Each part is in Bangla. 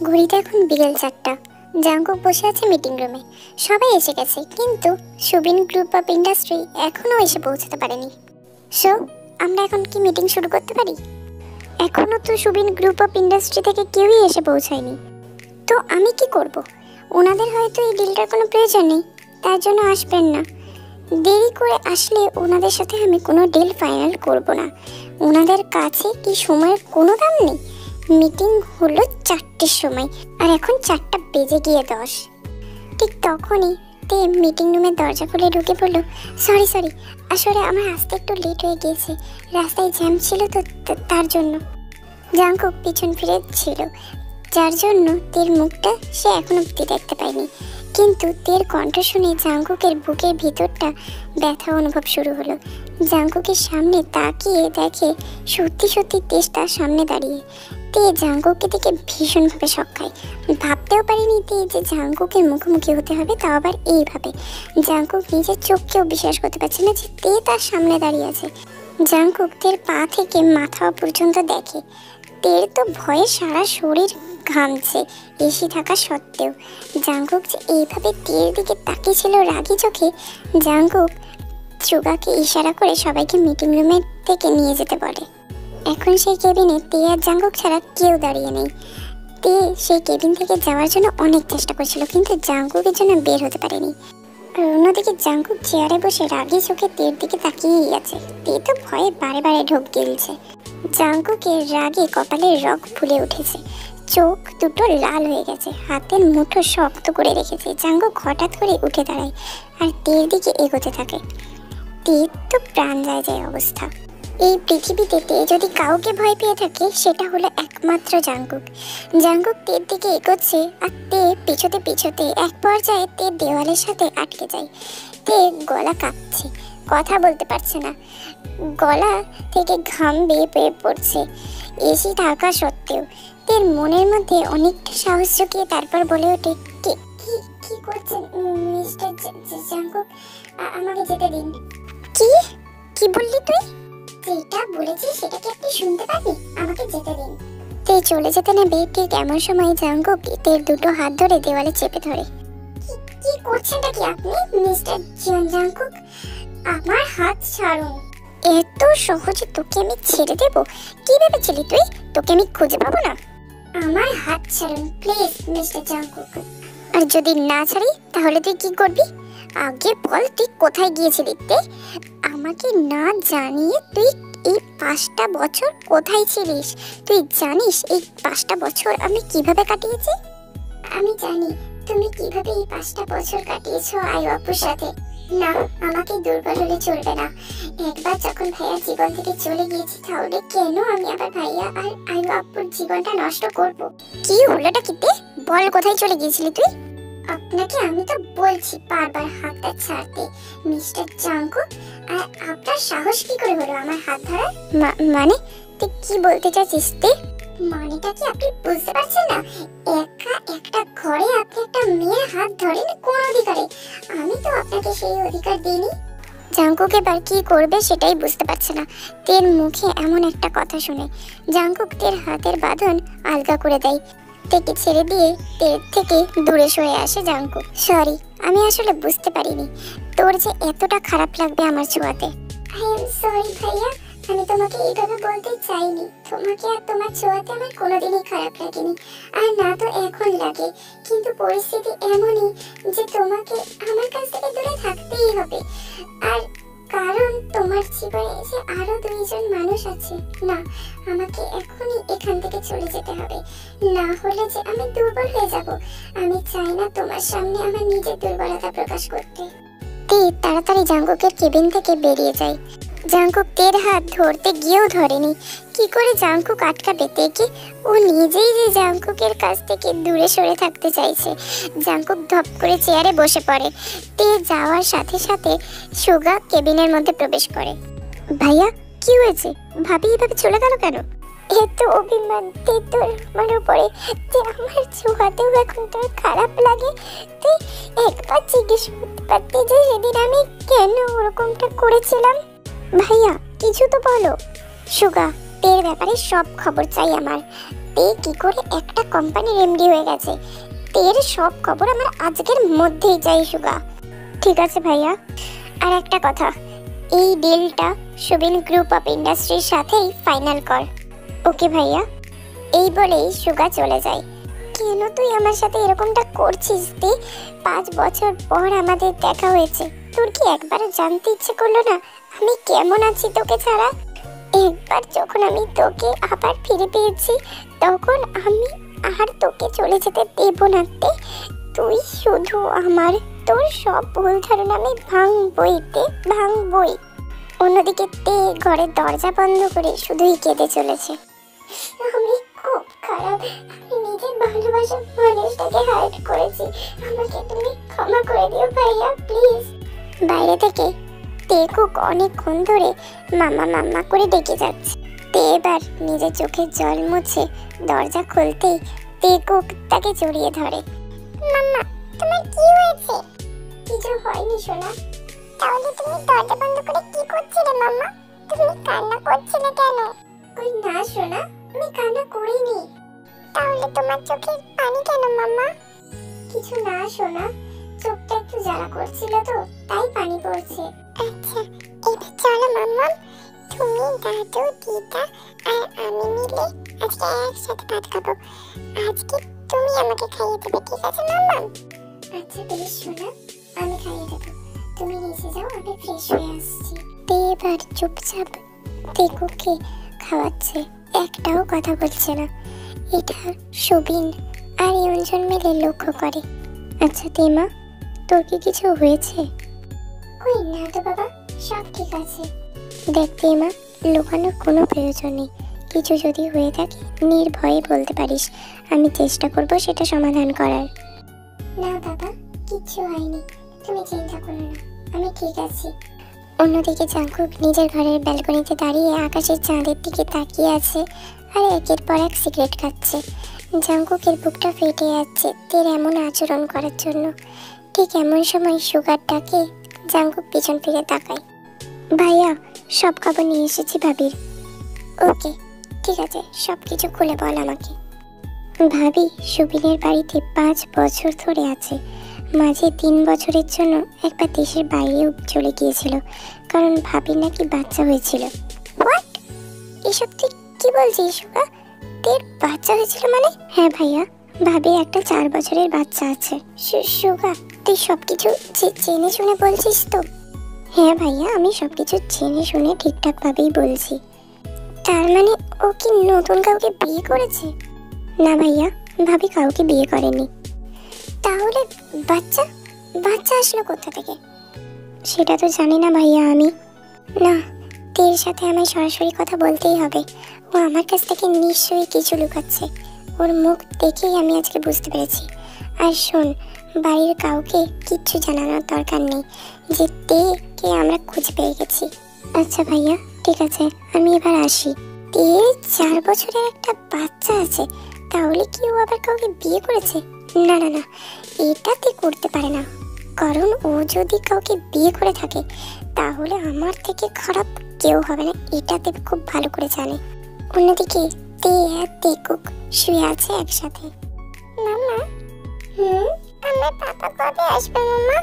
ঘড়িতে এখন বিকেল 4টা। জাঙ্কুক বসে আছে মিটিং রুমে। সবাই এসে গেছে, কিন্তু সুবিন গ্রুপ অফ ইন্ডাস্ট্রি এখনো এসে পৌঁছাতে পারেনি। সো আমরা এখন কি মিটিং শুরু করতে পারি? এখনো তো সুবিন গ্রুপ অফ ইন্ডাস্ট্রি থেকে কেউই এসে পৌঁছায়নি। তো আমি কি করব? ওনাদের হয়তো এই ডিলটার কোনো প্রয়োজন নেই, তার জন্য আসবেন না। দেরি করে আসলে ওনাদের সাথে আমি কোনো ডিল ফাইনাল করব না। ওনাদের কাছে কি সময়ের কোনো দাম নেই? মিটিং হলো 4টের সময়, আর এখন 4টা বেজে গিয়ে 10। ঠিক তখনই তে মিটিং রুমের দরজা খুলে ঢুকে পড়ল, সরি আসলে আমার আসতে একটু লেট হয়ে গিয়েছে, রাস্তায় জ্যাম ছিল তো তার জন্য। জাঙ্কুক পিছন ফিরে ছিল, যার জন্য তের মুখটা সে এখনো অব্দি দেখতে পায়নি। কিন্তু তের কণ্ঠ শুনে জাঙ্কুকের বুকের ভিতরটা ব্যথা অনুভব শুরু হলো। জাঙ্কুকের সামনে তাকিয়ে দেখে সত্যি তেজ তার সামনে দাঁড়িয়ে। তে জাঙ্কুককে দেখে ভীষণভাবে শক খায়। ভাবতেও পারেনি তে যে জাঙ্কুকের মুখোমুখি হতে হবে, তাও আবার এইভাবে। জাঙ্কুক নিজের চোখকেও বিশ্বাস করতে পারছে না যে তে তার সামনে দাঁড়িয়ে আছে। জাঙ্কুক তের পা থেকে মাথা পর্যন্ত দেখে। তের তো ভয়ে সারা শরীর ঘামছে এসি থাকা সত্ত্বেও। জাঙ্কুক যে এইভাবে তের দিকে তাকিয়েছিল রাগী চোখে। জাঙ্কুক সুগাকে ইশারা করে সবাইকে মিটিং রুমে থেকে নিয়ে যেতে বলে। এখন সেই কেবিনে তে আর জাঙ্কুক ছাড়া কেউ দাঁড়িয়ে নেই। তে সেই কেবিন থেকে যাওয়ার জন্য অনেক চেষ্টা করছিল, কিন্তু জাঙ্কুকের জন্য বের হতে পারেনি। আর অন্যদিকে জাঙ্কুক চেয়ারে বসে রাগী চোখে তের দিকে তাকিয়েই আছে। তে তো ভয়ে বারে ঢোক গিলছে। জাঙ্কুকের রাগে কপালের রগ ফুলে উঠেছে, চোখ দুটো লাল হয়ে গেছে, হাতের মুঠো শক্ত করে রেখেছে। জাঙ্কুক হঠাৎ করে উঠে দাঁড়ায় আর তের দিকে এগোতে থাকে। তের তো প্রাণ যায় অবস্থা। এই পৃথিবীতে তে যদি কাউকে ভয় পেয়ে থাকে সেটা হলো একমাত্র জাঙ্কুক। জাঙ্কুক তের দিকে এগোচ্ছে আর তে পিছোতে এক পর্যায়ে তে দেওয়ালের সাথে আটকে যায়। তে গলা কাঁপছে, কথা বলতে পারছে না, গলা থেকে ঘাম বেয়ে পড়ছে এসি থাকা সত্ত্বেও। তের মনের মধ্যে অনেকটা সাহস জুগিয়ে তারপর বলে ওঠে, কি করছেন মিস্টার জাঙ্কুক, আমাকে যেতে দিন। কি বললি তুই? যেটা বলেছি সেটা কি আপনি শুনতে পারবি? আমাকে যেতে দিন। তে চলে যেতে নেবে, ঠিক এমন সময় জাঙ্কুক তের দুটো হাত ধরে দেওয়ালে চেপে ধরে। কি করছেনটা কি আপনি মিস্টার জাঙ্কুক? আমার হাত ছাড়ুন। এত সহজে তোকে আমি ছেড়ে দেব? কি ভেবেছিলি তুই তোকে আমি খুঁজে পাবো না? আমার হাত ছাড়ুন প্লিজ মিস্টার জাঙ্কুক। আর যদি না ছাড়ি তাহলে তুই কি করবি? আগে বল তুই কোথায় গিয়েছিলি? আমাকে না জানিয়ে তুই এই 5টা বছর কোথায় ছিলিস? তুই জানিস এই 5টা বছর আমি কিভাবে কাটিয়েছি? আমি জানি তুমি কিভাবে এই 5টা বছর কাটিয়েছো আয়ু আপুর সাথে। না, আমাকে দুর্বল হলে চলবে না। একবার যখন ভাইয়া জীবন থেকে চলে গিয়েছি, তাহলে কেন আমি আবার ভাইয়া আর আয়ু আপুর জীবনটা নষ্ট করব? কি হলোটা কি? বল কোথায় চলে গিয়েছিলি তুই? আপনাকে আমি তো বলছি বারবার হাতটা ছাড়তে মিস্টার জাঙ্কুক। আর আপনার সাহস কি করে হলো আমার হাত ধরার? মানে তুই কি বলতে চাচ্ছিস? মানেটা কি আপনি বুঝতে পারছেন না? একা একটা ঘরে আপনি একটা মেয়ের হাত ধরেন কোন অধিকারে? আমি তো আপনাকে সেই অধিকার দিইনি। জাঙ্কুক এবার কি করবে সেটাই বুঝতে পারছে না। তের মুখে এমন একটা কথা শুনে জাঙ্কুক তের হাতের বাঁধন আলগা করে দেয়। তেকে ছেড়ে দিয়ে তের থেকে দূরে সরে আসে জাঙ্কুক। সরি, আমি আসলে বুঝতে পারিনি তোর যে এতটা খারাপ লাগবে আমার ছোঁয়াতে। আই এম সরি ভাইয়া, আমি তোমাকে এইভাবে বলতে চাইনি। তোমাকে আর তোমার ছোঁয়াতে আমার কোনোদিনই খারাপ লাগেনি, আর না তো এখন লাগে। কিন্তু পরিস্থিতি এমনই যে তোমাকে আমার কাছ থেকে দূরে থাকতেই হবে। আর কারণ তোমার জীবনে যে আরো 2জন মানুষ আছে। না, আমাকে এখনই এখান থেকে চলে যেতে হবে, না হলে যে আমি দুর্বল হয়ে যাব। আমি চাই না তোমার সামনে আমার নিজের দুর্বলতা প্রকাশ করতে। তে তাড়াতাড়ি জাঙ্কুকের কেবিন থেকে বেরিয়ে যায়। জাঙ্কুক তের হাত ধরতে গিয়েও ধরেনি। কি করে জাঙ্কুক আটকাবে তেকে? ও নিজেই যে জাঙ্কুকের কাছ থেকে দূরে সরে থাকতে চাইছে। জাঙ্কুক ধপ করে চেয়ারে বসে পড়ে। তে যাওয়ার সাথে সাথে সুগা কেবিনের মধ্যে প্রবেশ করে। ভাইয়া, কি হয়েছে? ভাবি এভাবে চলে গেল কেন? এত অভিমান তোর আমার উপরে যে আমার ছোঁয়াতেও এখন তোর খারাপ লাগে। তুই একবার জিজ্ঞেস করতে পারতি যে সেদিন আমি কেন ওরকমটা করেছিলাম। ভাইয়া কিছু তো বলো। সুগা, তের ব্যাপারে সব খবর চাই আমার। তে কি করে একটা কোম্পানির এমডি হয়ে গেছে। তের সব খবর আমার আজকের মধ্যেই চাই সুগা। ঠিক আছে ভাইয়া, আর একটা কথা, এই ডিলটা সুবিন গ্রুপ অফ ইন্ডাস্ট্রির সাথেই ফাইনাল কর। ওকে ভাইয়া। এই বলেই সুগা চলে যায়। কেন তুই আমার সাথে এরকমটা করছিস তে? 5 বছর পর আমাদের দেখা হয়েছে, তোর কি একবার জানতে ইচ্ছে করলো না আমি কেমন আছি তোকে ছাড়া? একবার যখন আমি তোকে আবার ফিরে পেয়েছি তখন আমি আর তোকে চলে যেতে দেব না তে। তুই শুধু আমার, তোর সব ভুল ধারণা আমি ভাঙবই তে, ভাঙবই। অন্যদিকে তে ঘরের দরজা বন্ধ করে শুধুই কেঁদে চলেছে। আমি খুব খারাপ, আমি নিজের ভালোবাসার মানুষটাকে হার্ট করেছি, আমাকে তুমি ক্ষমা করে দিও ভাইয়া প্লিজ। বাইরে থেকে তেকুক অনেকক্ষণ ধরে মামা মাম্মা করে ডেকে যাচ্ছে। তে এবার নিজের চোখের জল মুছে দরজা খুলতেই তেকুক তাকে জড়িয়ে ধরে। মাম্মা, তোমার কি হয়েছে? কিছু হয়নি সোনা। তাহলে তুমি দরজা বন্ধ করে কি করছিলে মাম্মা? তুমি কান্না করছিলে কেন? ওই না সোনা, আমি কান্না করিনি। তাহলে তোমার চোখে পানি কেন মাম্মা? কিছু না সোনা, চোখটা একটু জ্বালা করছিল তো তাই পানি পড়ছে। আচ্ছা, এবার চলো মাম্মা, তুমি দাদু দিদা আর আমি মিলে আজকে একসাথে ভাত খাবো। আজকে তুমি আমাকে খাইয়ে দেবে, ঠিক আছে মাম্মা? আচ্ছা বেশ সোনা, আমি খাইয়ে দেবো, তুমি নিচে যাও, আমি ফ্রেশ হয়ে আসছি। তে এবার চুপচাপ তেকুকে খাওয়াচ্ছে, একটাও কথা বলছে না। এটা সুবিন আর ইয়ঞ্জন মিলে লক্ষ্য করে। আচ্ছা তেমা, তোর কি কিছু হয়েছে? ওই না তো বাবা, সব ঠিক আছে। দেখ তেমা, লুকানোর কোনো প্রয়োজন নেই, কিছু যদি হয়ে থাকে নির্ভয়ে বলতে পারিস, আমি চেষ্টা করব সেটা সমাধান করার। না বাবা, কিচ্ছু হয়নি, তুমি চিন্তা করো না, আমি ঠিক আছি। অন্যদিকে জাঙ্কুক নিজের ঘরের ব্যালকনিতে দাঁড়িয়ে আকাশের চাঁদের দিকে তাকিয়ে আছে আর একের পর এক সিগারেট খাচ্ছে। জাঙ্কুকের বুকটা ফেটে যাচ্ছে তের এমন আচরণ করার জন্য। ঠিক এমন সময় সুগার ডাকে জাঙ্কুক পিছন ফিরে তাকায়। ভাইয়া, সব খবর নিয়ে এসেছি ভাবির। ওকে ঠিক আছে, সব কিছু খুলে বল আমাকে। ভাবি সুবিনের বাড়িতে 5 বছর ধরে আছে, মাঝে 3 বছরের জন্য একবার দেশের বাইরেও চলে গিয়েছিল, কারণ ভাবির নাকি বাচ্চা হয়েছিল। হোয়াট? এসব তুই কি বলছিস সুগা? তোর বাচ্চা হয়েছিল মানে? হ্যাঁ ভাইয়া, ভাবির একটা 4 বছরের বাচ্চা আছে। সুগা, তুই সবকিছু জেনে শুনে বলছিস তো? হ্যাঁ ভাইয়া, আমি সবকিছু জেনে শুনে ঠিকঠাক ভাবেই বলছি। তার মানে ও কি নতুন কাউকে বিয়ে করেছে? না ভাইয়া, ভাবি কাউকে বিয়ে করেনি। তাহলে বাচ্চা বাচ্চা আসলো কোথা থেকে? সেটা তো জানি না ভাইয়া আমি। না, তের সাথে আমায় সরাসরি কথা বলতেই হবে, ও আমার কাছ থেকে নিশ্চয়ই কিছু লুকাচ্ছে। ওর মুখ দেখেই আমি আজকে বুঝতে পেরেছি। আর শোন, বাড়ির কাউকে কিচ্ছু জানানোর দরকার নেই যে তেকে আমরা খুঁজে পেয়ে গেছি। আচ্ছা ভাইয়া, ঠিক আছে, আমি এবার আসি। তের 4 বছরের একটা বাচ্চা আছে, তাহলে কি ও আবার কাউকে বিয়ে করেছে? না না না, এটাতে করতে পারে না, কারণ ও যদি কাউকে বিয়ে করে থাকে তাহলে আমার থেকে খারাপ কেউ হবে না, এটাতে খুব ভালো করে জানে। অন্যদিকে তে আর তেকুক শুয়ে আছে একসাথে। মামা, আমার পাপা কবে আসবে মামা?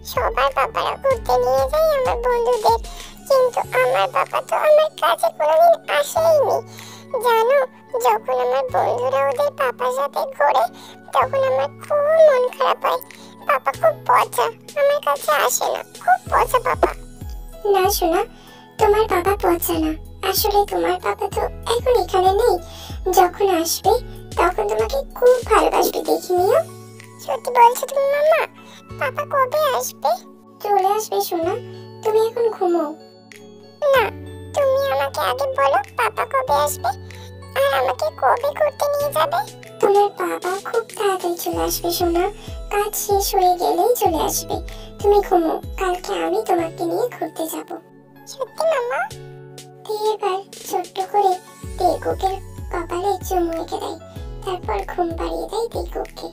সবার বাবারা ঘুরতে নিয়ে যায় আমার বন্ধুদের, কিন্তু আমার বাবা তো আমার কাছে কোনোদিন আসেইনি। জানো, যখন আমার বন্ধুরা ওদের পাপার সাথে ঘোরে তখন আমার খুব মন খারাপ হয়। পাপা খুব পচা, আমার কাছে আসে না, খুব পচা পাপা। না শোনা, তোমার বাবা পচা না, আসলে তোমার বাবা তো এখন এখানে নেই, যখন আসবে তখন তোমাকে খুব ভালোবাসবে, দেখে নিও। সত্যি বলছো তুমি মামা? পাপা কবে আসবে? চলে আসবে সোনা, তুমি এখন ঘুমাও। না, তুমি আমাকে আগে বলো পাপা কবে আসবে আর আমাকে কবে ঘুরতে নিয়ে যাবে। তোমার বাবা খুব তাড়াতাড়ি চলে আসবে সোনা, কাজ শেষ হয়ে গেলেই চলে আসবে। তুমি ঘুমো, কালকে আমি তোমাকে নিয়ে ঘুরতে যাব। সত্যি মামা? এবার ছোট্ট করে তেকুকের কপালে চুমু এঁকে দেয়, তারপর ঘুম পাড়িয়ে দেয় তেকুককে।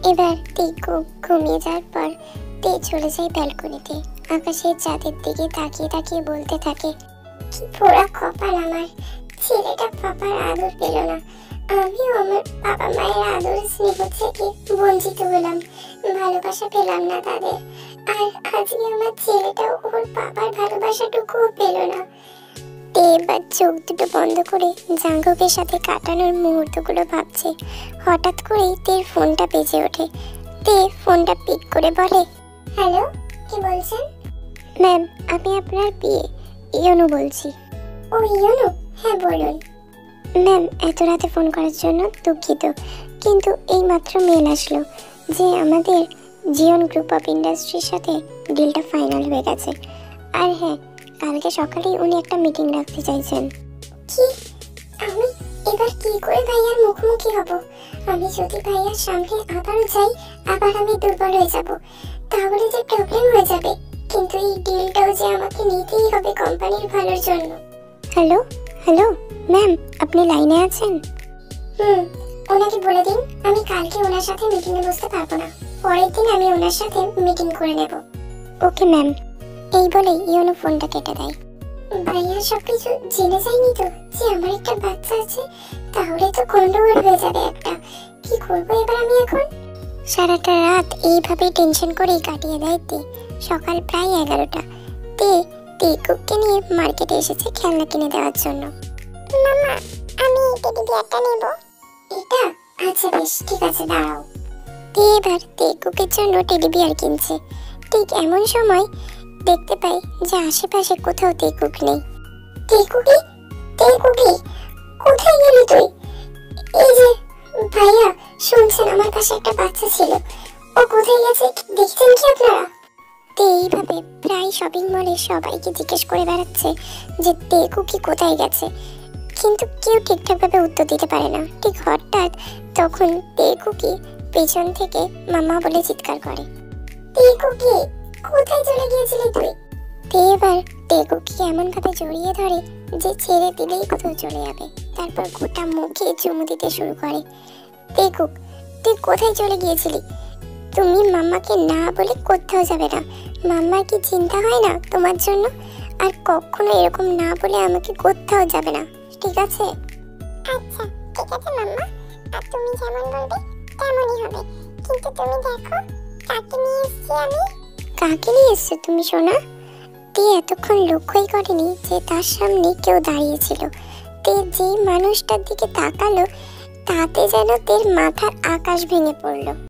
এবার তেকুক ঘুমিয়ে যাওয়ার পর তে চলে যায় ব্যালকনিতে, আকাশের চাঁদের দিকে তাকিয়ে তাকিয়ে বলতে থাকে, কি পোড়া কপাল আমার, ছেলেটা পাপার আদর পেল না, আমিও আমার বাবা মায়ের আদর স্নেহ থেকে বঞ্চিত হলাম, ভালোবাসা পেলাম না তাদের। আর আজকে আমার ছেলেটাও ওর বাবার ভালোবাসাটুকুও পেল না। তে এবার চোখ দুটো বন্ধ করে জাঙ্গুকের সাথে কাটানোর মুহূর্তগুলো ভাবছে। হঠাৎ করেই তের ফোনটা বেজে ওঠে। তে ফোনটা পিক করে বলে, হ্যালো, কি বলছেন? ম্যাম, আমি আপনার বিয়ে ইয়নু বলছি। ও ইয়নু, হ্যাঁ বলুন। ম্যাম, এত রাতে ফোন করার জন্য দুঃখিত, কিন্তু এইমাত্র মেল আসলো যে আমাদের জিওন গ্রুপ অফ ইন্ডাস্ট্রির সাথে ডিলটা ফাইনাল হয়ে গেছে। আর হ্যাঁ, কালকে সকালেই উনি একটা মিটিং রাখতে চাইছেন। কি? আমি এবার কি করে ভাইয়ার মুখোমুখি হব? আমি যদি ভাইয়ার সামনে আবারও যাই, আবার আমি দুর্বল হয়ে যাব, তাহলে যে প্রবলেম হয়ে যাবে। কিন্তু এই ডিলটাও যে আমাকে নিতেই হবে কোম্পানির ভালোর জন্য। হ্যালো হ্যালো ম্যাম, আপনি লাইনে আছেন? ওনাকে বলে দিন আমি কালকে ওনার সাথে মিটিংয়ে বসতে পারবো না, পরের দিন আমি ওনার সাথে মিটিং করে নেব। Okay ma'am. এই বলে ইয়নো ফোনটা কেটে দেয়। ভাইয়া সবকিছু জেনে যায়নি তো যে আমার একটা বাচ্চা আছে? তাহলে তো গন্ডগোল হয়ে যাবে একটা। কি করবো এবার আমি এখন? সারাটা রাত এইভাবে টেনশন করেই কাটিয়ে দেয় তে। সকাল প্রায় 11টা। তে টেকুকে নিয়ে মার্কেটে এসেছে খেলনা কিনে দেওয়ার জন্য। মামা, আমি টেডি বিয়ারটা নেব। এটা? আচ্ছা বেশ, ঠিক আছে, দাঁড়াও। তে এবার টেকুকের জন্য টেডি বিয়ার কিনছে। ঠিক এমন সময় দেখতে পাই যে আশেপাশে কোথাও টেকুক নেই। টেকুকি, টেকুকি, কোথায় গেলি তুই? এই যে ভাইয়া, শুনছেন আমার কাছে একটা বাচ্চা ছিল, ও কোথায় গেছে দেখছেন কি আপনারা? তে এইভাবে প্রায় শপিং মলে সবাইকে জিজ্ঞেস করে বেড়াচ্ছে যে টেকুকি কোথায় গেছে, কিন্তু কেউ ঠিকঠাকভাবে উত্তর দিতে পারে না। ঠিক হঠাৎ তখন টেকুকি পেছন থেকে মামা বলে চিৎকার করে। টেকুকি, কোথায় চলে গিয়েছিলি তুই? তে এবার টেকুকি এমন ভাবে জড়িয়ে ধরে যে ছেড়ে দিলেই কোথাও চলে যাবে। তারপর গোটা মুখে চুমু দিতে শুরু করে। টেকুক, তুই কোথায় চলে গিয়েছিলি? তুমি মাম্মাকে না বলে কোথাও যাবে না। মাম্মার কি চিন্তা হয় না তোমার জন্য? আর কখনো এরকম না বলে আমাকে কোথাও যাবে না, ঠিক আছে? আচ্ছা ঠিক আছে মাম্মা, আর তুমি যেমন বলবে তেমনই হবে। কিন্তু তুমি দেখো কাকে নিয়ে এসেছি আমি। কাকে নিয়ে এসছো তুমি সোনা? তে এতক্ষণ লক্ষ্যই করেনি যে তার সামনে কেউ দাঁড়িয়েছিল। তে যে মানুষটার দিকে তাকালো তাতে যেন তের মাথার আকাশ ভেঙে পড়লো।